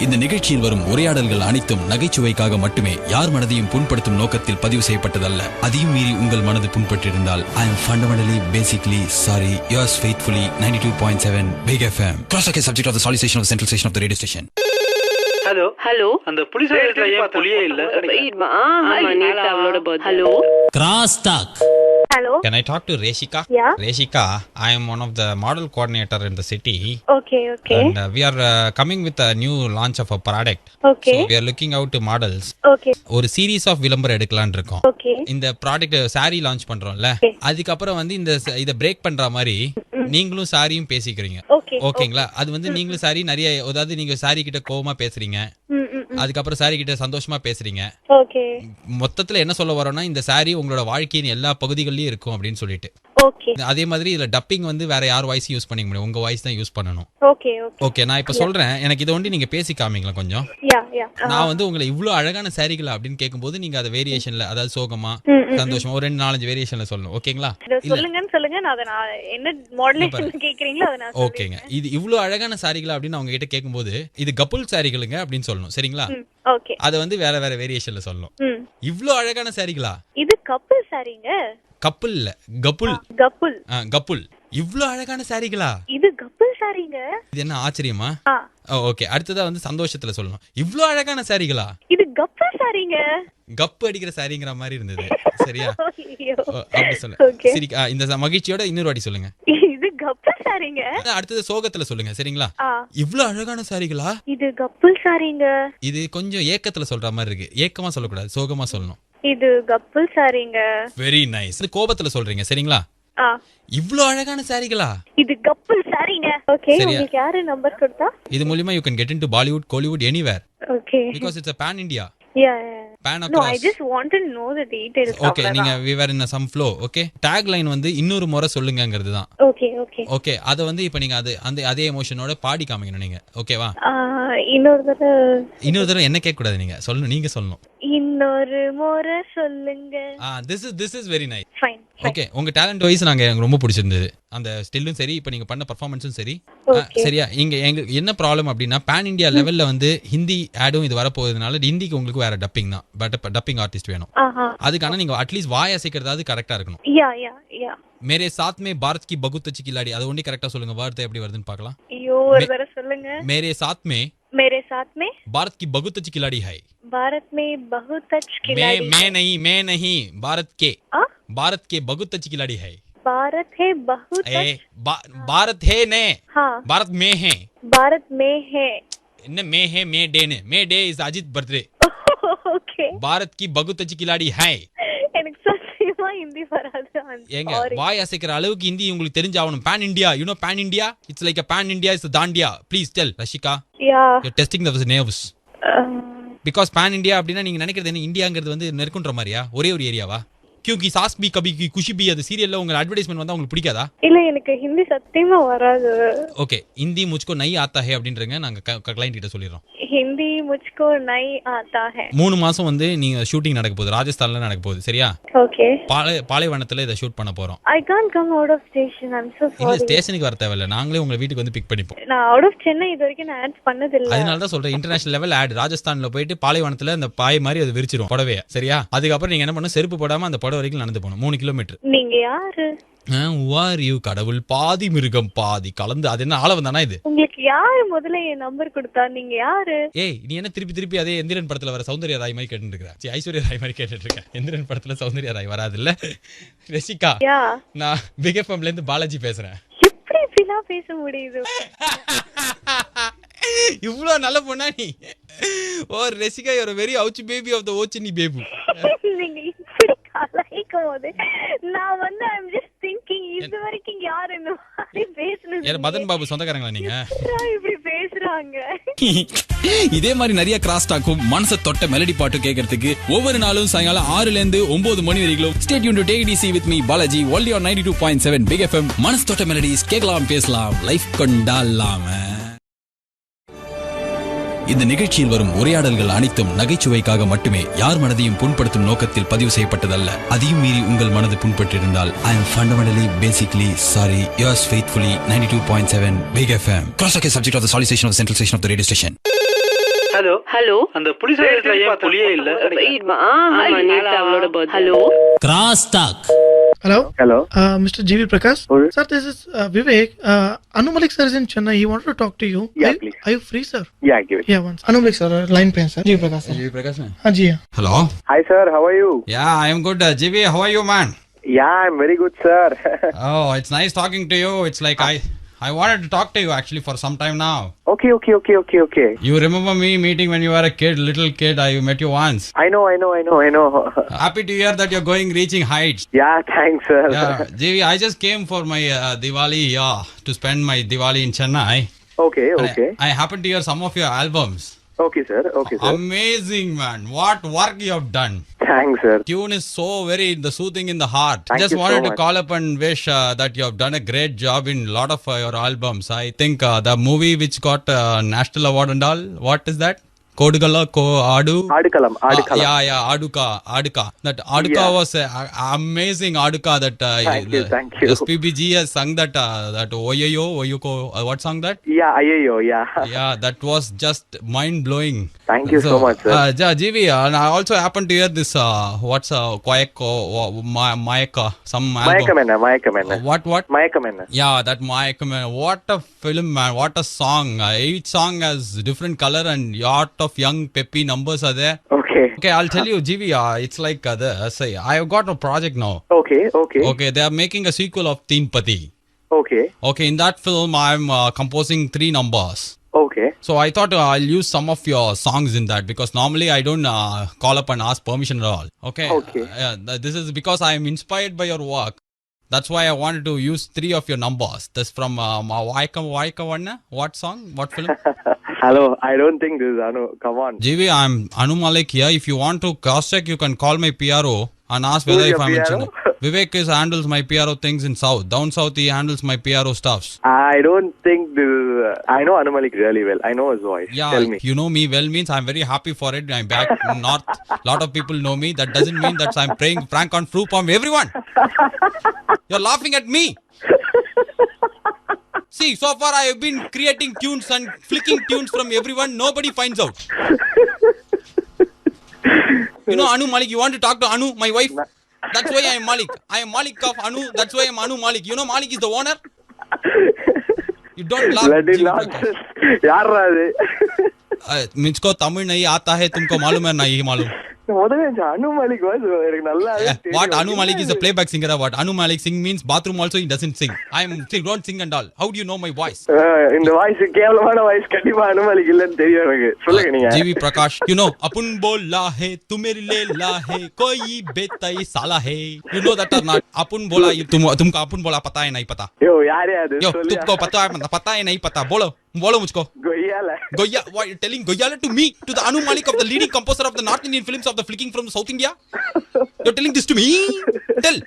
இந்த நிகழ்ச்சியில் வரும் உரையாடல்கள் அனைத்தும் நகைச்சுவைக்காக மட்டுமே, யார் மனதையும் புண்படுத்தும் நோக்கத்தில் பதிவு செய்யப்பட்டதல்ல. அதையும் மீறி உங்கள் மனது புண்பட்டிருந்தால் I am fundamentally basically sorry. Yours faithfully 92.7 Big FM. Cross-talk is subject of the solicitation of the central station of the radio station. Hello hello அந்த புலிஸ் ஸ்டேஷன்ல ஏன் புலியே இல்ல? Hello Cross talk. Hello Can I talk to Reshika? Yeah. Reshika, I am one of the model coordinator in the city. Okay okay And we are coming with a new launch of a product. Okay So we are looking out to models. Okay ஒரு series of விளம்பரம் எடுக்கலாம்னு இருக்கோம். Okay இந்த product sorry launch பண்றோம்ல, அதுக்கப்புறம் வந்து இத break பண்ற மாதிரி நீங்களும் சாரியும் பேசிக்கிறீங்க. ஓகே ஓகேங்களா? அது வந்து நீங்களும் சாரி நிறைய, அதாவது நீங்க சாரி கிட்ட கோவமா பேசுறீங்க, அதுக்கப்புறம் சாரி கிட்ட சந்தோஷமா பேசுறீங்க. ஓகே மொத்தத்துல என்ன சொல்ல வரோம்னா, இந்த சாரி உங்களோட வாழ்க்கையின் எல்லா பகுதிகளிலும் இருக்கும் அப்படின்னு சொல்லிட்டு. ஓகே அதே மாதிரி இதுல டப்பிங் வந்து வேற யார் வாய்ஸ் யூஸ் பண்ணிக்க முடியும், உங்க வாய்ஸ் தான் யூஸ் பண்ணணும். ஓகே ஓகே ஓகே, நான் இப்ப சொல்றேன், எனக்கு இதை ஒண்டி நீங்க பேசி காமிங்களா கொஞ்சம். யா யா நான் வந்து உங்களை இவ்ளோ அழகான சாரிகளா அப்படின்னு கேட்கும்போது நீங்க அதை வேரியேஷன்ல, அதாவது சோகமா சந்தோஷமா ஒரு 2-4 வேரியேஷன்ல சொல்லணும். ஓகேங்களா? சொல்லுங்க நான் என்ன மாடுலேஷன் கேக்குறீங்களோ அத நான் ஓகேங்க. இது இவ்ளோ அழகான சாரிகளா அப்படின்னு அவங்க கிட்ட கேட்கும்போது இது கப்புல் சாரிகளுங்க அப்படின்னு சொல்லணும். சரிங்களா? ஓகே அது வந்து வேற வேற வேரியேஷன்ல சொல்லணும். இவ்ளோ அழகான சாரிகளா? இது கப்பல் சாரிங்க. கப்புல் இல்ல, கப்புல். Couple couple. இவ்ளோ அழகான சாரிகளா? இது கப்பல் சாரிங்க. இது என்ன ஆச்சரியமா? ஓகே, அடுத்ததா வந்து சந்தோஷத்துல சொல்லணும். இவ்ளோ அழகான சாரிகளா? இது கப்பல் சாரிங்க. கப்பு அடிக்கிற சாரிங்கிற மாதிரி இருந்தது. சரியா? ஐயோ. அப்படி சொல்லு. சரி, இந்த மகிழ்ச்சியோட இன்னொரு வாட்டி சொல்லுங்க. இது கப்பல் சாரிங்க. அடுத்தது சோகத்துல சொல்லுங்க. சரிங்களா? இவ்ளோ அழகான சாரிகளா? இது கப்பல் சாரிங்க. இது கொஞ்சம் ஏக்கத்துல சொல்ற மாதிரி இருக்கு. ஏக்கமா சொல்லக்கூடாது, சோகமா சொல்லணும். இது கப்பல் சாரிங்க. Very nice. இது கோபத்துல சொல்றீங்க. சரிங்களா? இவ்ளோ அழகான சாரிகளா? இது கப்பல் சாரிங்க. ஓகே, உங்களுக்கு யாரு நம்பர் கொடுத்தா? இது மூலமா you can get into Bollywood, Kollywood, anywhere. Okay. Because it's a pan India. Yeah. Pan across. No, I just want to know the details. Okay, நீங்க we were in some flow. Okay, tag line வந்து இன்னொரு முறை சொல்லுங்கங்கிறது தான். Okay, okay. Okay, அத வந்து இப்போ நீங்க அதே எமோஷனோட பாடி காமிக்கணும் நீங்க. ஓகேவா? இன்னொரு தடவை என்ன கேட்க கூடாது, நீங்க சொல்லணும், நீங்க சொல்லணும். இன்னொரு முறை சொல்லுங்க. this is very nice. Fine. Okay, உங்க டாலன்ட் வைஸ் எனக்கு ரொம்ப பிடிச்சிருந்தது. அந்த ஸ்டில்லும் சரி, இப்போ நீங்க பண்ண பெர்ஃபார்மன்ஸும் சரி. சரியா? எங்க என்ன ப்ராப்ளம் அப்படின்னா, பேன் இந்தியா லெவல்ல வந்து ஹிந்தி ஆடும் இது வரப்போகுதுனால ஹிந்திக்கு உங்களுக்கு வேற டப்பிங் தான். பட் டப்பிங் ஆர்டிஸ்ட் வேணும். அதுக்கான நீங்க அட்லீஸ்ட் வாய் அசைக்கிறதாவது கரெக்டா இருக்கணும். மேரே சாத் மே பாரத் கி பகுத் அச்சி கிலாடி, அது ஒண்டி கரெக்டா சொல்லுங்க. வார்த்தை எப்படி வருதுன்னு பார்க்கலாம். ஐயோ, ஒரு தடவை சொல்லுங்க. மேரே சாத் மே भारत की बहुत अच्छी खिलाड़ी है. भारत में बहुत अच्छी खिलाड़ी. मैं नहीं भारत के बहुत अच्छी खिलाड़ी है. भारत है बहुत भारत है ने. हाँ. भारत में है. May Day is Ajith birthday. Okay. Bharat की बहुत अच्छी खिलाड़ी है. எனக்கு சத்தியமா ஹிந்தி வராது. ஏங்க, வாய் அசைக்கிற அளவுக்கு ஹிந்தி உங்களுக்கு தெரிஞ்சாவணும். pan India, you know pan India? It's like a pan India is a Dandiya. Please tell Rashika. Yeah. You're testing the nerves. Because pan India அப்படினா நீங்க நினைக்கிறது என்ன, இந்தியாங்கிறது வந்து நெருக்குன்ற மாதிரியா? ஒரே ஒரு ஏரியாவா? क्योंकि सास भी कभी की खुशी भी அது சீரியல்ல உங்க அட்வர்டைஸ்மென்ட் வந்தா உங்களுக்கு பிடிக்காதா? இல்ல, எனக்கு ஹிந்தி சத்தியமா வராது. ஓகே, हिंदी मुझको नहीं आता है அப்படின்றங்க நாங்க கிளையன்ட் கிட்ட சொல்லிரோம். हिंदी मुझको नहीं आता है. 3 மாசம் வந்து நீங்க ஷூட்டிங் நடக்க போகுது, ராஜஸ்தான்ல நடக்க போகுது. சரியா? ஓகே. பாலைவனத்துல இத ஷூட் பண்ண போறோம். I can't come out of station. I'm so sorry. இல்ல, ஸ்டேஷனுக்கு வர தேவையில்ல, நாங்களே உங்க வீட்டுக்கு வந்து பிக் பண்ணிப்போம். நான் out of சென்னை இது வரைக்கும் நான் ஆட் பண்ணது இல்ல. அதனால தான் சொல்றேன், இன்டர்நேஷனல் லெவல் ஆட். ராஜஸ்தான்ல போயிட்டு பாலைவனத்துல அந்த பாய் மாதிரி அது விரிச்சிரும் புடவைய. சரியா? அதுக்கப்புறம் நீங்க என்ன பண்ணணும், செருப்பு போடாம அந்த புடவை வரைக்கும் நடந்து போகணும். 3 கிலோமீட்டர். நீங்க யாரு? கடவுள் பாதி மிருகம் பாதி கலந்து. அது என்ன ஆளவன் தானா இது? உங்களுக்கு யாரு முதல்ல என் நம்பர் கொடுத்தா? நீங்க யாரு? ஏய், நீ என்ன திருப்பி அதே எந்திரன் படத்துல வர சௌந்தர்யா ராய் மாதிரி கேட்டுட்டு இருக்க? ஐஸ்வர்யா ராய் மாதிரி கேட்டுட்டு இருக்க. எந்திரன் படத்துல சௌந்தர்யா ராய் வராது இல்ல? ரஷிகா, நான் பிக் எஃப்எம்ல இருந்து பாலாஜி பேசுறேன். எப்படி இப்படிலாம் பேச முடியுது? இவ்ளோ நல்ல பொண்ணா நீ? Oh Rashika, you are very ouch baby of the ஓச்சினி பேபு. நீங்க இப்படி கலாய்க்கும்போது நான் வந்து ஐ அம் ஜஸ்ட் திங்கிங், இது வரைக்கும் யார் இந்த மாதிரி பேசுனது? யார் மதன் பாபு சொந்தக்காரங்களா நீங்க? இப்படி பேசுறாங்க. இதே மாதிரி நிறைய கிராஸ் டாக்கும் மனச தொட்ட மெலடி பாட்டு கேட்கறதுக்கு ஒவ்வொரு நாளும் சாயங்காலம் 6 ல இருந்து 9 மணி வரைக்கும் stay tune to take it easy with me Balaji only on 92.7 Big FM. மனச தொட்ட மெலடிஸ் கேட்கலாம், பேசலாம், லைஃப் கொண்டாடலாம். இந்த நிகழ்ச்சியில் வரும் உரையாடல்கள் அனைத்தும் நகைச்சுவைக்காக மட்டுமே, யார் மனதையும் புண்படுத்தும் நோக்கத்தில் பதிவு செய்யப்பட்டதல்ல. அதையும் மீறி உங்கள் மனது புண்பட்டிருந்தால் I am fundamentally basically sorry. Yours faithfully 92.7 Big FM. Cross-talk is subject of the solicitation of the central station of the radio station. Hello hello அந்த புலி சைடுல ஏன் புலியே இல்ல? ஆமா நேத்து அவளோட birthday. Hello Cross talk. Hello. Hello. Mr. G.V. Prakash. Who? Sir, this is Vivek. Anu Malik sir is in Chennai. He wanted to talk to you. Yeah, please. Are you free, sir? Yeah, give it. Yeah, once. Anu Malik sir, line pen, sir. G.V. Prakash, sir. G.V. Prakash, man. हाँ जी हाँ. Hello. Hi, sir. How are you? Yeah, I am good. GV, how are you, man? Yeah, I'm very good, sir. Oh, it's nice talking to you. It's like I wanted to talk to you actually for some time now. Okay. You remember me meeting when you were a kid, little kid? I met you once. I know. Happy to hear that you're reaching heights. Yeah, thanks, sir. Yeah, JV, I just came for my Diwali, to spend my Diwali in Chennai. Okay. And I happened to hear some of your albums. Okay, sir. Amazing, man. What work you have done. Thanks, sir. Tune is so very soothing in the heart. Thank Just you so wanted to much. call up and wish that you have done a great job in a lot of your albums. I think the movie which got national award and all, what is that? Kodugala Adu? Adukalam. Yeah, Aduka. That Aduka was amazing Aduka that Thank you. SPBG has sung that Oyoko, what song that? Yeah, Ayeyo, yeah. Yeah, that was just mind blowing. Thank you so much, sir. GV, and I also happened to hear this. What's Mayaka? Some album. Mayakamena. What? Mayakamena. Yeah, that Mayaka. What a film, man! What a song! Each song has different color and lot of young peppy numbers are there. Okay. Okay, I'll tell you, GV. It's like I have got a project now. Okay. Okay, they are making a sequel of Teen Pati. Okay. Okay, in that film, I'm composing 3 numbers. Okay. So I thought I'll use some of your songs in that because normally I don't call up and ask permission at all. Okay. This is because I am inspired by your work. That's why I wanted to use 3 of your numbers. That's from Waika Vanna. What song? What film? Hello. I don't think this is Anu. Come on. GV, I'm Anu Malik here. If you want to cross check, you can call my PRO and ask whether Who's if your I'm in PRO? Chennai. Vivek handles my PRO things in South. Down South, he handles my PRO stuffs. I don't think this is... I know Anu Malik really well. I know his voice. Yeah, Tell me. you know me well means I'm very happy for it. I'm back in North. Lot of people know me. That doesn't mean that I'm praying prank on Frup on everyone. You're laughing at me. See, so far I have been creating tunes and flicking tunes from everyone. Nobody finds out. You know Anu Malik, you want to talk to Anu, my wife? That's why I am Malik. I am Malik of Anu. That's why I am Anu Malik. You know Malik is the owner? You don't laugh. Bloody nonsense. யாரா அது? मुझको तमिल नहीं आता है, तुमको मालूम है नहीं मालूम? முதல்ல அனு மாலிக் வாய்ஸ் எனக்கு நல்லாவே தெரியும். What Anu Malik is a playback singer or what? Anu Malik sing means bathroom also he doesn't sing. I am don't sing and all. How do you know my voice? இந்த voice கேவலமான voice கண்டிப்பா அனு மாலிக் இல்லன்னு தெரியும் எனக்கு. சொல்லுங்க நீங்க. GV Prakash, you know अपन बोला है तू मेरे लिए ला है कोई बेताई साला है. You know that or not? अपन बोला तुमको अपन बोला पता है नहीं पता? யோ யாரே அது Yo, சொல்லு. तुमको पता है नहीं पता? बोलो मुझको. கொய்யால. Goya, why you telling Goyala to me, to the Anu Malik of the leading composer of the North Indian films of the flicking from South India? You're telling this to me? Tell.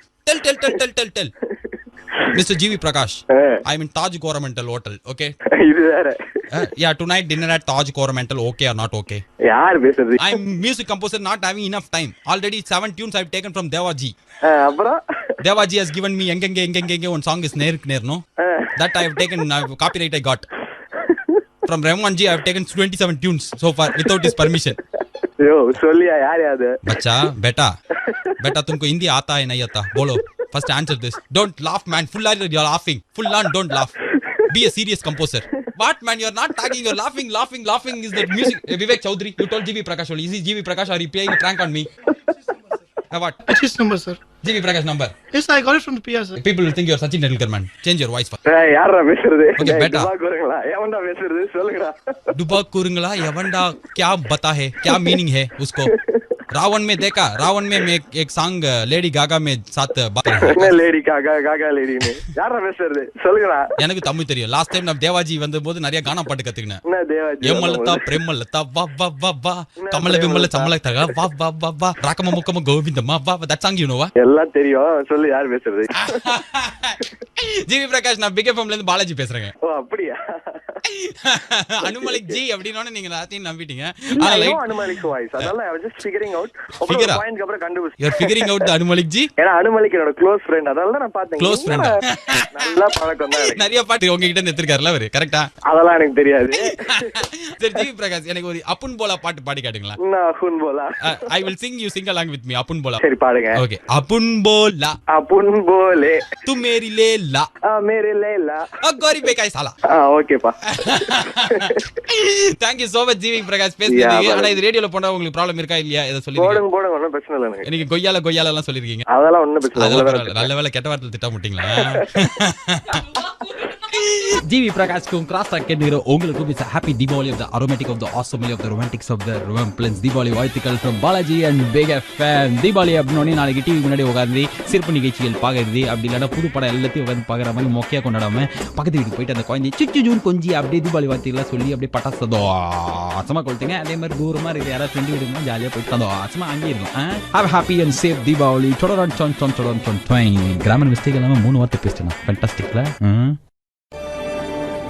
Mr. GV Prakash, I'm in Taj Coromandel Hotel, okay? இது வேற. Yeah, tonight dinner at Taj Coromandel, okay or not okay? யார் பேசுறது? I'm music composer not having enough time. Already 7 tunes I've taken from Devaji. அப்புறம் Devaji has given me engenge one song is Ner no? That I have taken, copyright I got. From Rahmanji, I have taken 27 tunes so far without his permission. யோ சொல்லியா யார் அது? बच्चा बेटा तुमको हिंदी आता है नहीं आता? बोलो. First answer this. Don't laugh, man. Full on you're laughing. Full on don't laugh. Be a serious composer. What, man? You're not talking. You're laughing. Is the music? Vivek Chaudhary, you told GV Prakash only. Is he GV Prakash or are you playing a prank on me? What? What's his number, sir? GV Prakash number. Yes, I got it from the PR, sir. People will think you're Sachin Tendulkar, man. Change your voice. யாரா பேசுறது? Okay, better. பாக்குறீங்களா? எவன்டா பேசுறது? சொல்லுங்கடா. डुबा कुरंगला यवंडा क्या बता है, क्या मीनिंग है उसको? रावण में देखा, रावण में एक सॉन्ग लेडी गागा में साथ बात என்ன லேடி காகா லேடின்னு யாரா பேசுறது? சொல்லுங்கடா. எனக்கு தமிழ் தெரியும். லாஸ்ட் டைம் நான் தேவாஜி வந்தபோது நிறைய கானா பாட்டு கத்துக்கினேன். என்ன தேவாஜி? ஏமலதா பிரேமலதா வா வா வா வா கமல விமல சமல தகா வா வா வா வா ராகம முக்கம கோவிந்தமா வா தட் சாங் யூ நோ வா? எல்லாம் தெரியும். சொல்லு யார் பேசுறது? ஜிவி பிரகாஷ், நான் பிக் எஃப்எம்ல இருந்து பாலாஜி பேசுறேன். ஓ அப்படியா? அனுமலிக் ஜி அப்படினோனே நீங்க எல்லாத்தையும் நம்பிட்டீங்க. I know Anumalik's voice. அதனால I was just figuring out. Figure out. Point அப்புறம் கண்டுபிடிச்சேன். You're figuring out the Anu Malik ji. ஏன்னா அனுமலிக் என்னோட க்ளோஸ் ஃப்ரெண்ட். அதனால தான் நான் பார்த்தேன். Close friend. நல்லா பழக்கம் தான். நிறைய பாட்டு உங்ககிட்ட இருந்து எடுத்துக்காருல அவரு. கரெக்ட்டா? அதெல்லாம் எனக்கு தெரியாது. சரி ஜிவி பிரகாஷ் எனக்கு ஒரு அப்புன் போலா பாட்டு பாடி காட்டுங்களா? நான் அப்புன் போலா. I will sing you sing along with me அப்புன் போலா. சரி பாடுங்க. Okay. அப்புன் போலா. அப்புன் போலே. तू मेरी लेला. मेरे लेला. गौरी बेकाई साला. ஓகேப்பா. Thank you so much GV Prakash பேசுனதுக்கு. ஆனா இது ரேடியோல போனா உங்களுக்கு ப்ராப்ளம் இருக்கா இல்லையா? இத சொல்லுங்க. போடுங்க ஒண்ணும் பிரச்சனை இல்ல எனக்கு. நீங்க கொய்யால எல்லாம் சொல்லிருக்கீங்க. அதெல்லாம் ஒண்ணும் பிரச்சனை இல்ல. நல்ல வேளை கெட்ட வார்த்தை திட்ட மாட்டீங்களா? ஜிவி பிரகாஷ்க்கும் கிராஸ் டாக் கேட்கிற உங்களுக்கும் it's happy Deepavali of the aromatic of the awesomely of the romantics of the romance Deepavali வாழ்த்துக்கள் from Balaji and big FM. Deepavali அப்படினே நாளைக்கு டிவி முன்னாடி உட்கார்ந்து சிறப்பு நிகழ்ச்சிகள் பார்க்கறது அப்படி இல்லைன்னா புது படம் எல்லாத்தையும் உட்காந்து பார்க்குற மாதிரி மொக்கையா கொண்டாடாம பக்கத்து வீட்டுக்கு போயிட்டு அந்த குழந்தை சுச்சு ஜூன் கொஞ்சி அப்படியே தீபாவளி வாழ்த்துக்கெல்லாம் சொல்லி அப்படியே பட்டாசு சந்தோஷமா கொளுத்துங்க. அதே மாதிரி தூரமா இருக்கு யாராவது ஃப்ரெண்டு வீடுமா ஜாலியாக போயிட்டு சந்தோஷமா அங்கே இருக்கும். Have happy and safe Deepavali. Grammar mistake இல்லாமல் 3 வார்த்தை பேசிட்டேன். ஃபேண்டாஸ்டிக்ல.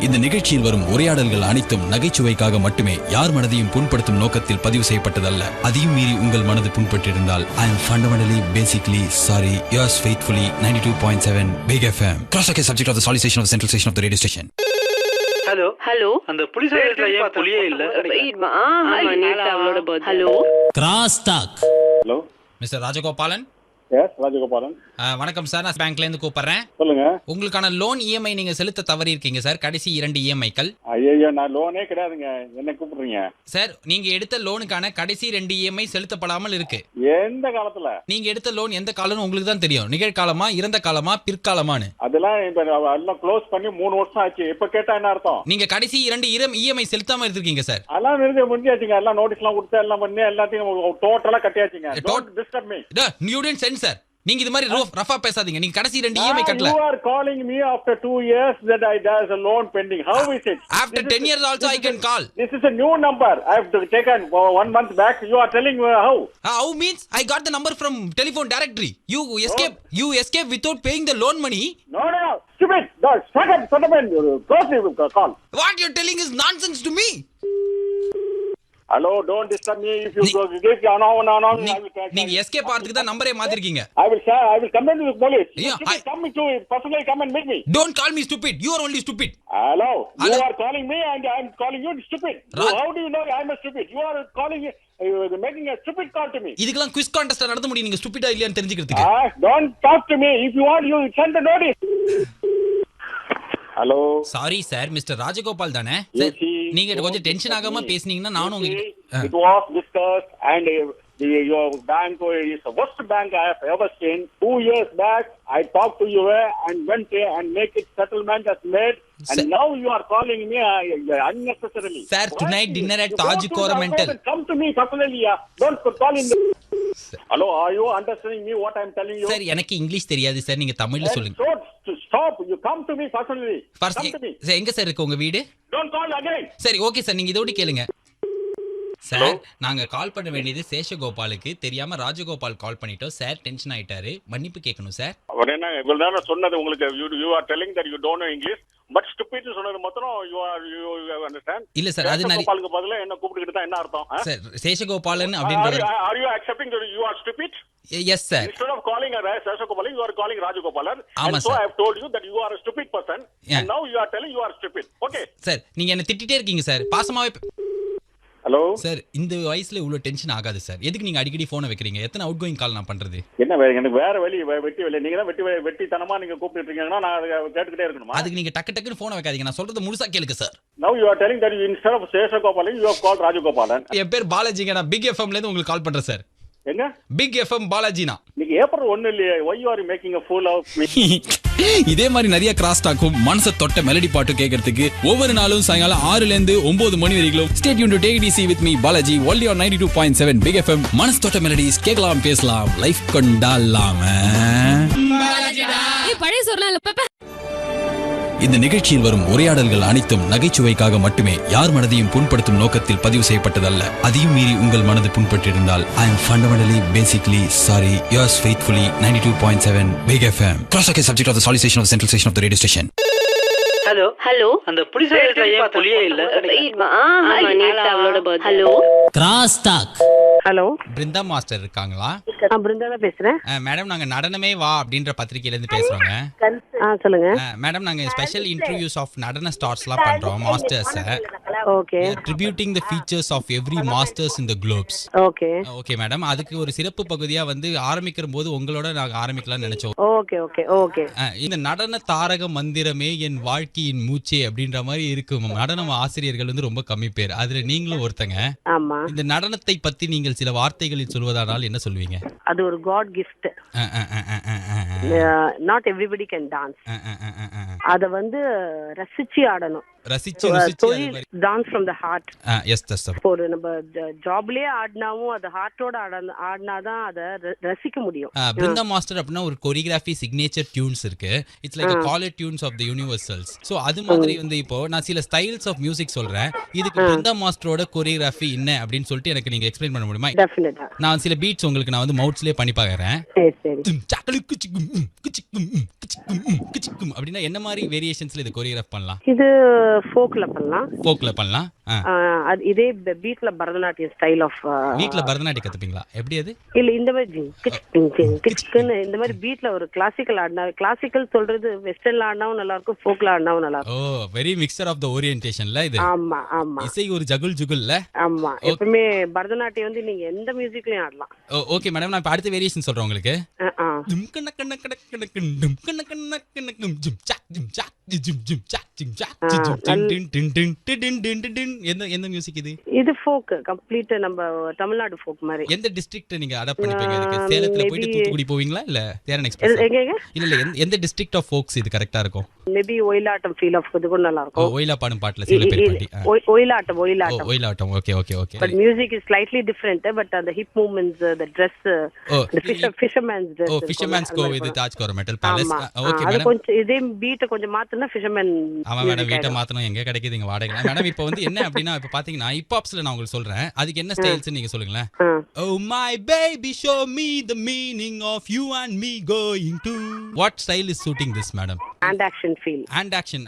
இந்த நிகழ்ச்சியில் வரும் உரையாடல்கள் அனைத்தும் நகைச்சுவைக்காக மட்டுமே யார் மனதையும் புண்படுத்தும் நோக்கத்தில் பதிவு செய்யப்பட்டதல்ல. அதையும் மீறி உங்கள் மனது புண்பட்டிருந்தால் I am fundamentally basically sorry. Yours faithfully 92.7 Big FM. Cross-talk is subject of the solicitation of the central station of the radio station. Hello அந்த புலிஸ் ஸ்டேஷன்ல ஏன் புலியே இல்ல? Hello cross talk. Hello mister Rajagopalan. Yes Rajagopalan. வணக்கம் sir, நான் பேங்க்ல இருந்து கூப்பிடுறேன். சொல்லுங்க. உங்களுக்கான லோன் இஎம்ஐ நீங்க செலுத்த தவறி இருக்கீங்க சார். கடைசி 2 இஎம்ஐக்கள். ஐயோ நான் லோனே கிடையாதுங்க, என்ன கூப்பிடுறீங்க? சார் நீங்க எடுத்த லோனுக்கான கடைசி 2 இஎம்ஐ செலுத்தப்படாமல் இருக்கு. எந்த காலத்துல? நீங்க எடுத்த லோன் எந்த காலம்னு உங்களுக்கு தான் தெரியும். நிகழ்காலமா, இறந்த காலமா, பிற்காலமான்னு. அதெல்லாம் இப்ப எல்லாம் க்ளோஸ் பண்ணி 3 வருஷம் ஆச்சு. இப்ப கேட்டா என்ன அர்த்தம்? நீங்க கடைசி 2 இஎம்ஐ செலுத்தாம இருக்கீங்க சார். எல்லாம் முடிஞ்சாச்சுங்க. எல்லாம் நோட்டீஸ் எல்லாம் கொடுத்து எல்லாம் பண்ணி எல்லாத்தையும் டோட்டலா கட்டியாச்சுங்க. Don't disturb me. You didn't send sir. நீங்க இது மாதிரி ரஃபா பேசாதீங்க. நீங்க கடைசி 2 இஎம்ஐ கட்டல. You are calling me after 2 years that there's a loan pending. How is it? After 10 years also I can call. This is a new number. I have taken 1 month back. You are telling how? How means I got the number from telephone directory. You escape without paying the loan money. No. Stupid. Shut up and close the call. What you're telling is nonsense to me. Hello, don't disturb me. If you give நீங்க escape ஆறதுக்கு தான் நம்பரே மாத்திருக்கீங்க. I will come to the police. Yeah, come to personally come and meet me. Don't call me stupid. You are only stupid. Hello. You are calling me and I am calling you stupid. How do you know I am a stupid? You are calling making a stupid call to me. இதுக்கெல்லாம் quiz contest நடத்த முடியும் நீங்க ஸ்டூபிடா இல்லையான்னு தெரிஞ்சுக்கிறதுக்கு. Don't talk to me. If you want you send the notice. Hello sorry sir, mister Rajagopal தானே? நீங்க கொஞ்சம் tension ஆகாம பேசுனீங்கன்னா நானும் உங்களுக்கு it was discussed and your bank is the worst bank I have ever seen. 2 years back I talked to you and went and make it settlement as made and now you are calling me unnecessarily. Sir, tonight dinner at Taj Coromandel. Come to me personally. Don't call in the... Hello, are you understanding me what I am telling you? Sir, எனக்கு English தெரியாது sir, நீங்க தமிழ்ல சொல்லுங்க. Stop. You come to me personally. Come to me. Sir எங்க sir இருக்கு உங்க வீடு? Don't call again. சரி ஓகே சார், நீங்க இதோட கேளுங்க. சார் நாங்க கால் பண்ண வேண்டியது சேஷகோபாலுக்கு, தெரியாம ராஜகோபால் கால் பண்ணிட்டோம். சார் டென்ஷன் ஆயிட்டாரு, மன்னிப்பு கேட்கணும் சார். உடனே இவ்வளவு நேரம் சொன்னது உங்களுக்கு you are telling that you don't know English but stupid சொன்னது மட்டும் you understand? இல்ல சார், அது நான் சேஷகோபாலுக்கு பதிலா என்ன கூப்பிட்டுக்கிட்டு தான் என்ன அர்த்தம்? சார் சேஷகோபாலன் அப்படின்றது. Are you accepting that you are stupid? Yes sir. Instead of calling a Seshagopalan, you are calling Rajagopalan. And so I have told you that you are a stupid person. Yeah. And now you are telling you are stupid. Okay. Sir நீங்க என்ன திட்டிட்டே இருக்கீங்க sir, பாசமாவே. Hello sir இந்த வயசுல இவ்வளவு tension ஆகாது sir. எதுக்கு நீங்க அடிக்கடி போனை வைக்கிறீங்க? எத்தனை அவுட் கோயிங் கால் நான் பண்றது? என்ன எனக்கு வேற வெட்டி வேலை. நீங்க தான் வெட்டித்தனமா நீங்க கூப்பிட்டு இருக்கீங்கன்னா நான் கேட்டுக்கிட்டே இருக்கணுமா? அதுக்கு நீங்க டக்குன்னு போனை வைக்காதீங்க, நான் சொல்றது முழுசா கேளுங்க sir. Now you are telling that you instead of Seshagopalan you have called Rajagopalan. என் பேர் பாலாஜிங்க, நான் பிக் எஃப்எம்ல இருந்து உங்களுக்கு கால் பண்றேன் சார். எங்க? பிக் எஃப்எம் பாலாஜினா. நீங்க ஏப்ரல் 1 இல்லையே. why you are making a fool of me? இதே மாதிரி நிறைய கிராஸ் டாக்கும் மனச தொட்ட மெலடி பாட்டு கேட்கறதுக்கு ஒவ்வொரு நாளும் சாயங்காலம் 6 ல இருந்து 9 மணி வரைக்கும் stay tune to take it easy with me Balaji only on 92.7 big FM. மனச தொட்ட மெலடிஸ் கேட்கலாம், பேசலாம், லைஃப் கொண்டாடலாம். பழைய சொல்லலாம். இந்த நிகழ்ச்சியில் வரும் உரையாடல்கள் அனைத்தும் நகைச்சுவைக்காக மட்டுமே யார் மனதையும் புண்படுத்தும் நோக்கத்தில் பதிவு செய்யப்பட்டதல்ல. அதையும் மீறி உங்கள் மனது புண்பட்டிருந்தால் I am fundamentally basically sorry. Yours faithfully 92.7 Big FM. Cross-talk is subject of the solicitation of the central station of the radio station. Hello அந்த புலிஸ் ஏன் புலியே இல்ல அவளோட ஹலோ ஹலோ பிருந்தா மாஸ்டர் இருக்காங்களா? பிருந்தா தான் பேசுறேன். மேடம் நாங்க நடனமே வா அப்படின்ற பத்திரிகையில இருந்து பேசுறோங்க. சொல்லுங்க. மேடம் நாங்க ஸ்பெஷல் இன்டர்வியூஸ் ஆஃப் நடன ஸ்டார்ஸ்லாம் பண்றோம் masters. Okay tributing the features of every masters in the globes. Okay okay madam, அதுக்கு ஒரு சிறப்பு பகுதியா வந்து ஆரம்பிக்கிற போது உங்களோட நாங்க ஆரம்பிக்கலாம்னு நினைச்சோம். Okay okay okay. இந்த நடன தாரக மந்திரமே என் வாழ்க்கையின் மூச்சே அப்படின்ற மாதிரி இருக்கும். நடன ஆசிரியர்கள் வந்து ரொம்ப கம்மி பேர், அதுல நீங்களும் ஒருத்தங்க. ஆமா. இந்த நடனத்தை பத்தி நீங்கள் சில வார்த்தைகளில் சொல்வதானால் என்ன சொல்வீங்க? அது ஒரு god gift. Not everybody can dance. அத வந்து ரசிச்சு ஆடணும். ரசிச்சு dance from the heart. Yes that's so. ஒரு நம்ம ஜாப்லயே ஆடினாவும் அது ஹார்ட்டோட ஆடினாதான் அதை ரசிக்க முடியும். பிருந்தா மாஸ்டர் அப்படின்னா ஒரு கொரியோகிராஃபி சிக்னேச்சர் டியூன்ஸ் இருக்கு. It's like caller tunes of the universals. So அது மாதிரி வந்து இப்போ நான் சில ஸ்டைல்ஸ் ஆஃப் மியூசிக் சொல்றேன். இதுக்கு பிருந்தா மாஸ்டரோட கொரியோகிராஃபி என்ன அப்படின்னு சொல்லிட்டு எனக்கு நீங்க எக்ஸ்பிளைன் பண்ண முடியுமா? டெஃபினட்டா. நான் சில பீட்ஸ் உங்களுக்கு நான் வந்து மவுத்ஸ்லயே பண்ணி பார்க்கறேன். அப்படின்னா என்ன மாதிரி வேரியேஷன்ஸ்ல இது கொரியோகிராஃப் பண்ணலாம்? இது ஃபோக்ல பண்ணலாம். ஃபோக்ல பண்ணலாம். இதே பீட்ல பரதநாட்டியம் ஸ்டைல் ஆஃப். வீட்ல பரதநாட்டியம் கத்துப்பீங்களா? எப்படி அது? இல்ல இந்த மாதிரி இந்த மாதிரி பீட்ல ஒரு கிளாசிக்கல் ஆடினா, கிளாசிக்கல் சொல்றது வெஸ்டர்ன்ல ஆடினாவும் நல்லா இருக்கும், ஃபோக்ல ஆடினாவும் நல்லா இருக்கும். ஓ வெரி மிக்சர் ஆஃப் தி ஓரியன்டேஷன்ல இது. ஆமா ஆமா. இசை ஒரு ஜகுல் ஜுகுல்ல. ஆமா. எப்பவுமே பரதநாட்டியம் வந்து நீங்க எந்த மியூசிக்லயும் ஆடலாம். ஓகே மேடம், நான் இப்ப அடுத்த வேரியேஷன் சொல்றேன் உங்களுக்கு. எந்த மியூசிக் இது? இது ஃபோக், கம்ப்ளீட் நம்ம தமிழ்நாடு ஃபோக் மாதிரி. எந்த டிஸ்ட்ரிக்ட் நீங்க அடாப்ட் பண்ணிப்பீங்க இதுக்கு? சேலத்துல போயிட்டு தூத்துக்குடி போவீங்களா இல்ல தேரன் எக்ஸ்பிரஸ்? இல்ல எந்த டிஸ்ட்ரிக்ட் ஆஃப் ஃபோக்ஸ் இது கரெக்ட்டா இருக்கும்? மேபி ஒயிலாட்டம் ஃபீல் ஆஃப் இது கூட நல்லா இருக்கும். ஒயிலா பாடும் பாட்டுல சில பேர் பாடி. Oyilattam. Okay okay okay. But music is slightly different. But அந்த hip movements, the Dress, the fisherman's dress. Fisherman's go with Taj Kora Metal Palace. Okay madam. கொஞ்சம் இதே பீட் கொஞ்சம் மாத்துனா fisherman. ஆமா மேடம், வீட்டை மாத்தணும் எங்க கிடைக்குதுங்க வாடகைல. மேடம் இப்போ வந்து என்ன அப்படினா இப்போ பாத்தீங்கன்னா ஹிப் ஹாப்ஸ்ல நான் உங்களுக்கு சொல்றேன். அதுக்கு என்ன ஸ்டைல்ஸ் நீங்க சொல்லுங்களேன். Oh my baby show me the meaning of you and me going to. What style is suiting this madam? Hand action feel. Hand action,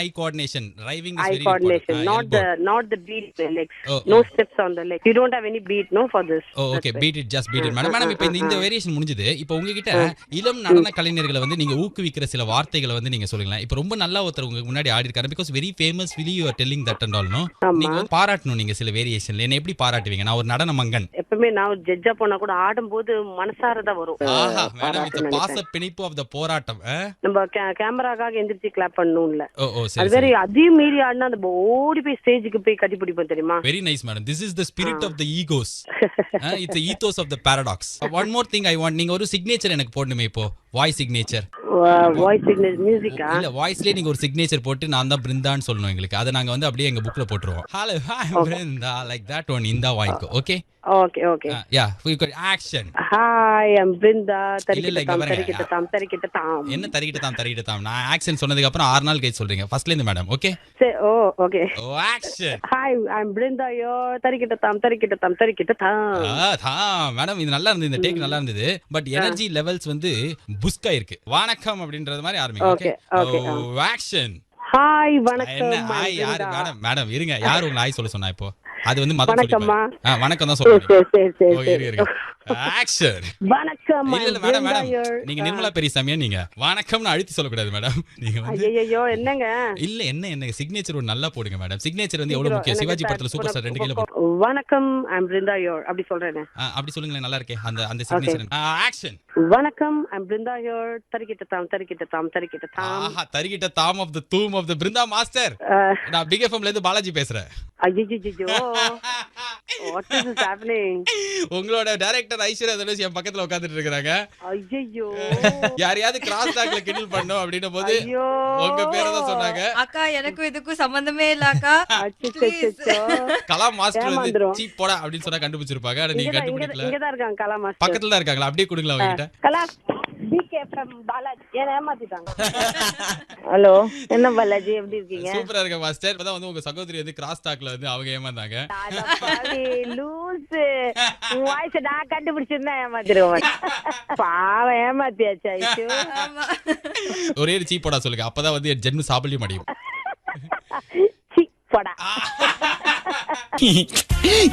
eye coordination. Driving is eye very coordination, important. not the beat the legs. No steps on the legs. You don't have any beat no for this. Oh okay, beat it, just beat it madam. Madam இப்போ இந்த variation முடிஞ்சது. இப்போ உங்ககிட்ட இளம் நடன கலைஞர்களை வந்து நீங்க ஊக்குவிக்கிற சில வார்த்தைகளை வந்து நீங்க சொல்லுங்களேன். இப்போ ரொம்ப நல்லா ஒருத்தர் உங்க முன்னாடி ஆடி இருக்காரு, because very famous really you are telling that and all no. நீங்க வந்து பாராட்டணும். நீங்க சில வேரியேஷன்ல என்ன எப்படி பாராட்டுவீங்க? நான் ஒரு நடன மங்கன். எப்பவுமே நான் ஜட்ஜா போனா கூட ஆடும்போது மனசாரதா வரும். ஆஹா மேடம், it's a பாச பிணைப்பு of the போராட்டம். நம்ம கேமராக்காக எந்திரிச்சு கிளாப் பண்ணணும்ல. ஓ சரி. அது வேற அதிகம் மீறி ஆடினா அந்த ஓடி போய் ஸ்டேஜுக்கு போய் கட்டி பிடிப்போம் தெரியுமா? Very nice madam, this is the spirit of the egos. It's the ethos of the paradox. One more thing I want, நீங்க ஒரு சிக்னேச்சர் எனக்கு போடணுமே இப்போ, வாய்ஸ் சிக்னேச்சர். வாய்ஸ் சிக்னேச்சர் மியூசிக்கா? இல்ல வாய்ஸ்லயே நீங்க ஒரு சிக்னேச்சர் போட்டு நான் தான் பிருந்தான்னு சொல்லணும் எங்களுக்கு. அத நாங்க வந்து அப்படியே எங்க புக்ல போட்டுருவோம். Hello hi Brinda like that one இந்தா வாய்க்கோ. Okay okay okay. Yeah we got action. Hi I am Brinda. தரிக்கிட்ட தாம். என்ன தரிக்கிட்ட தாம்? நான் ஆக்சன் சொன்னதுக்கு அப்புறம் 6 நாள் கழிச்சு சொல்றீங்க ஃபர்ஸ்ட்ல இருந்து madam. Okay oh okay. Oh action. Hi I am Brinda yo தரிக்கிட்ட தாம். மேடம் இது நல்லா இருந்தது, இந்த டேக் நல்லா இருந்தது. பட் எனர்ஜி லெவல்ஸ் வந்து புஸ்கா இருக்கு. வணக்கம் அப்படின்றது மாதிரி ஆரம்பிங்க. Okay oh action. ஹாய் வணக்கம். என்ன ஹாய் யார் மேடம் இருங்க, யார் உங்களை ஹாய் சொல்ல சொன்னா இப்போ? அது வந்து வணக்கம்மா. வணக்கம் தான் சொல்றீங்க. சரி ஆக்ஷன். வணக்கம். இல்ல மேடம் நீங்க நிர்மலா பெரியசாமியா? நீங்க வணக்கம்னு அழுத்தி சொல்ல கூடாது மேடம். நீங்க வந்து ஐயோ என்னங்க? இல்ல என்ன சிக்னேச்சர் ஒரு நல்லா போடுங்க மேடம். சிக்னேச்சர் வந்து எவ்வளவு முக்கியம். சிவாஜி படத்துல சூப்பர் ஸ்டார் 2 கிலோ போடு. வணக்கம் ஐ அம் பிருந்தா யோர் அப்படி சொல்றேனே. அப்படி சொல்லுங்களேன், நல்லா இருக்கே அந்த சிக்னேச்சர். ஆக்ஷன். வணக்கம் ஐ அம் பிருந்தா யோர் தரிக்கிட்ட தாம். ஆஹா, தரிக்கிட்ட தாம் ஆஃப் தி தூம் ஆஃப் தி பிருந்தா மாஸ்டர். நான் பிக் எஃப்எம்ல இருந்து பாலாஜி பேசுறேன். ஐயோ what is happening? உங்களோட டைரக்டர் ஐஸ்வர்யா தனுஷ் என் பக்கத்துல உட்கார்ந்துட்டு இருக்காங்க. ஐயோ யாரையாவது கிராஸ் டாக்ல கிண்டல் பண்ணோம் அப்படின போது உங்க பேரை தான் சொன்னாங்க. அக்கா எனக்கு இதுக்கு சம்பந்தமே இல்ல அக்கா. கலா மாஸ்டர் வந்து சீ போடா அப்படினு சொன்னா கண்டுபிடிச்சிருப்பாங்க. ஆனா நீங்க கண்டுபிடிக்கல. இங்க தான் இருக்காங்க கலா மாஸ்டர். பக்கத்துல தான் இருக்காங்களா? அப்படியே கொடுங்களா அவங்க கிட்ட. கலா பிகே ஃப்ரம் பாலாஜி. என்ன ஏமாத்திட்டாங்க. ஹலோ என்ன பாலாஜி எப்படி இருக்கீங்க? சூப்பரா இருக்க மாஸ்டர். இப்பதான் வந்து உங்க சகோதரி வந்து கிராஸ் டாக்ல வந்து அவங்க ஏமாந்தாங்க. லூஸ் வாய்ஸ் நான் கண்டுபிடிச்சிருந்தா ஏமாத்திருவேன். பாவம் ஏமாத்தியாச்சு ஐஷு. ஆமா. ஒரே ஒரு சீப்போடா சொல்லுங்க, அப்பதான் வந்து என் ஜென்ம சாபல்யம் அடையும். சி, போடா.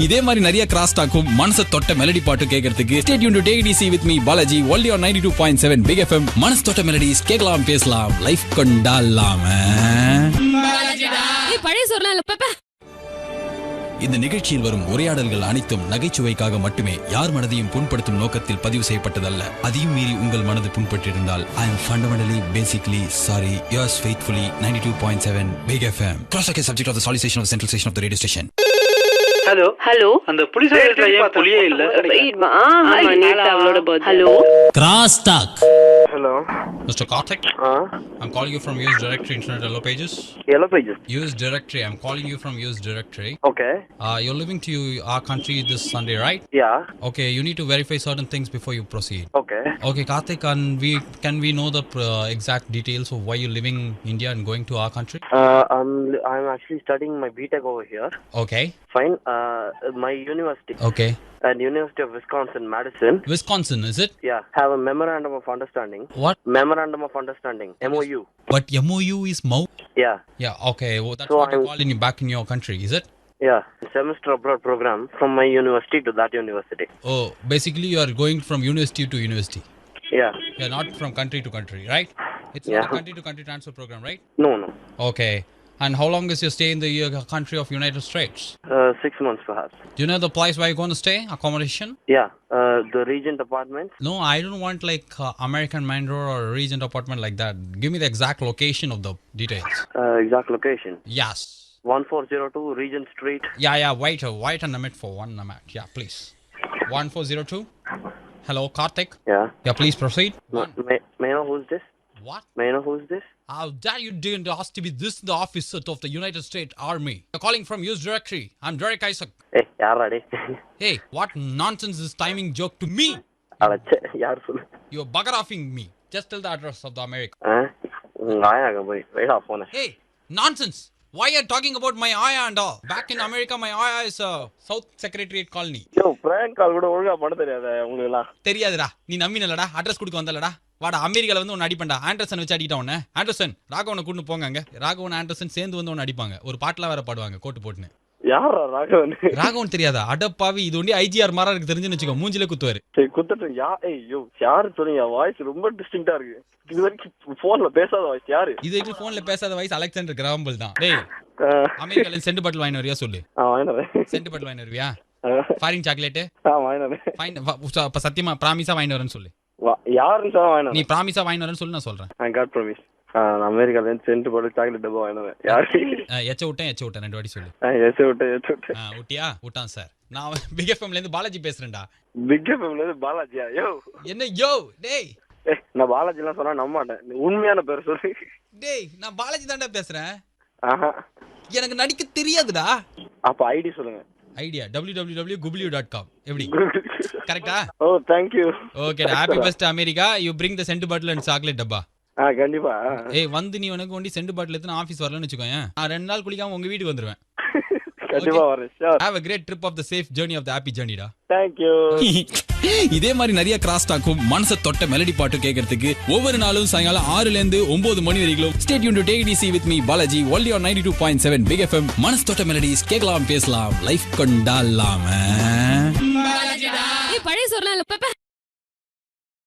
இதே மாதிரி நிறைய கிராஸ் டாக்கும் மனச தொட்ட மெலடி பாட்டு கேட்கறதுக்கு stay tune to take it easy with me Balaji only on 92.7 big FM. மனசு தொட்ட மெலடிஸ் கேட்கலாம், பேசலாம், லைஃப் கொண்டாடலாம. பழைய சொர்ணா இல்ல. இந்த நிகழ்ச்சியில் வரும் உரையாடல்கள் அனைத்தும் நகைச்சுவைக்காக மட்டுமே, யார் மனதையும் புண்படுத்தும் நோக்கத்தில் பதிவு செய்யப்பட்டதல்ல. அதையும் மீறி உங்கள் மனது புண்பட்டிருந்தால் I am fundamentally basically sorry. Yours faithfully 92.7 Big FM. Cross check subject of the solicitation of the central station of the radio station. Hello அந்த புலிஸ் ஏன் புலியே இல்ல? Hello cross talk. Hello. Mr. Karthik, I'm calling you from US Directory Internet Yellow Pages. Yellow Pages. US Directory, I'm calling you from US Directory. Okay. You're living to our country this Sunday, right? Yeah. Okay, you need to verify certain things before you proceed. Okay. Okay, Karthik, can we know the exact details of why you're leaving India and going to our country? I'm actually studying my BTech over here. Okay. Fine. My university. Okay. And University of Wisconsin-Madison. Wisconsin, is it? Yeah. Have a memorandum of understanding. What? Memorandum of understanding. MOU. But MOU is MO? Yeah. Yeah, okay. Well, that's So what you're calling you back in your country, is it? Yeah. Semester abroad program from my university to that university. Oh, basically you are going from university to university. Yeah. You're not from country to country, right? It's not a country to country transfer program, right? No. Okay. And how long is your stay in the country of United States? 6 months perhaps. Do you know the place where you're going to stay? Accommodation? Yeah. The Regent apartments. No, I don't want like American Manor or Regent apartment like that. Give me the exact location of the details. Exact location. Yes. 1402 Regent Street. Yeah. Wait a minute for 1 minute. Yeah, please. 1402. Hello, Karthik. Yeah. Yeah, please proceed. May I know who's this? What? May I know who's this? How dare you didn't ask to be this the officer of the United States Army? You're calling from US Directory. I'm Derek Isaac. Hey, yaar adi. Hey, what nonsense is timing joke to me? Alache, yaar sulu. You're bugger-offing me. Just tell the address of the America. Aya ga boy. Wait up phone. Hey, nonsense. Why are you talking about my Aya and all? Back in America, my Aya is a South Secretariat colony. Yo, prank call kuda olga panna theriyada ungalukku. தெரியாதுடா. நீ நம்பினலடா. Address கொடுக்க வந்தலடா. வாடா அமெரிக்கால வந்து உன்னை அடிப்பண்டா. Anderson வச்சு அடிட்டா உன்னை. Anderson ராகவனை கூட்டு போங்க அங்க. ராகவன் ஆண்டர்சன் சேர்ந்து வந்து உன்னை அடிப்பாங்க. ஒரு பாட்டுல வேற பாடுவாங்க கோட்டு போட்டுன்னு. யாரா ராகவன்? ராகவன் தெரியாதா? அடப்பாவி, இது ஒண்டி ஐஜிஆர் மாரா இருக்கு தெரிஞ்சுன்னு வெச்சுக்கோ. மூஞ்சில குத்துவாரு. சரி குத்தட்டும். யார் சொல்லுங்க, வாய்ஸ் ரொம்ப டிஸ்டிங்டா இருக்கு. இது வரைக்கும் போன்ல பேசாத வாய்ஸ் யாரு? இது வரைக்கும் போன்ல பேசாத வாய்ஸ் அலெக்சாண்டர் கிராம்பல் தான். டேய், அமெரிக்கால சென்ட் பாட்டில் வாங்கி வரியா சொல்லு. வாங்கினேன். சென்ட் பாட்டில் வாங்கி வருவியா? ஃபாரின் சாக்லேட் வாங்கினேன். ஃபைன். அப்ப சத்தியமா ப்ராமிஸா வாங்கி வரேன்னு சொல்லு. யாருன்னு சொல்ல வாங்கினேன். நீ ப்ராமிஸா வாங்கி வரேன்னு சொல்லு, நான் சொல்றேன். I got promise. அமெரிக்கால இருந்து சென்ட் பாட்டில் சாக்லேட் டப்பா வாங்கினேன். யாரு? எச்ச விட்டேன் 2 வாட்டி சொல்லு. எச்ச விட்டேன். ஊட்டியா? விட்டான் சார். நான் பிக் எஃப்எம்ல இருந்து பாலாஜி பேசுறேன்டா. பிக் எஃப்எம்ல இருந்து பாலாஜியா? யோ என்ன யோ? டேய், நான் பாலாஜி எல்லாம் சொன்னா நம்ப மாட்டேன். உண்மையான பேர் சொல்லு. டேய், நான் பாலாஜி தான்டா பேசுறேன். ஆஹா, எனக்கு நடிக்க தெரியாதுடா. அப்ப ஐடி சொல்லுங்க. Idea www.gublu.com. எப்படி? கரெக்ட்டா? ஓ, thank you. Okay, happy birthday America. You bring the send bottle and chocolate டப்பா. கண்டிப்பா. ஏய், வந்து நீ உனக்கு ஒண்டி சென்ட் பாட்டில் எடுத்து ஆபீஸ் வரலன்னு வெச்சுக்கோங்க. நான் 2 நாள் குளிக்காம உங்க வீட்டுக்கு வந்துருவேன். கண்டிப்பா வரேன். Sure. Have a great trip of the safe journey of the happy journey டா. Thank you. இதே மாதிரி நிறைய கிராஸ் டாக்கும் மனச தொட்ட மெலடி பாட்டு கேட்கறதுக்கு ஒவ்வொரு நாளும் சாயங்காலம் 6 ல இருந்து 9 மணி வரைக்கும் stay tune to take it easy with me Balaji only on 92.7 big FM. மனச தொட்ட மெலடிஸ் கேட்கலாம், பேசலாம், லைஃப் கொண்டாடலாம. பழைய சொர்ணா இல்ல.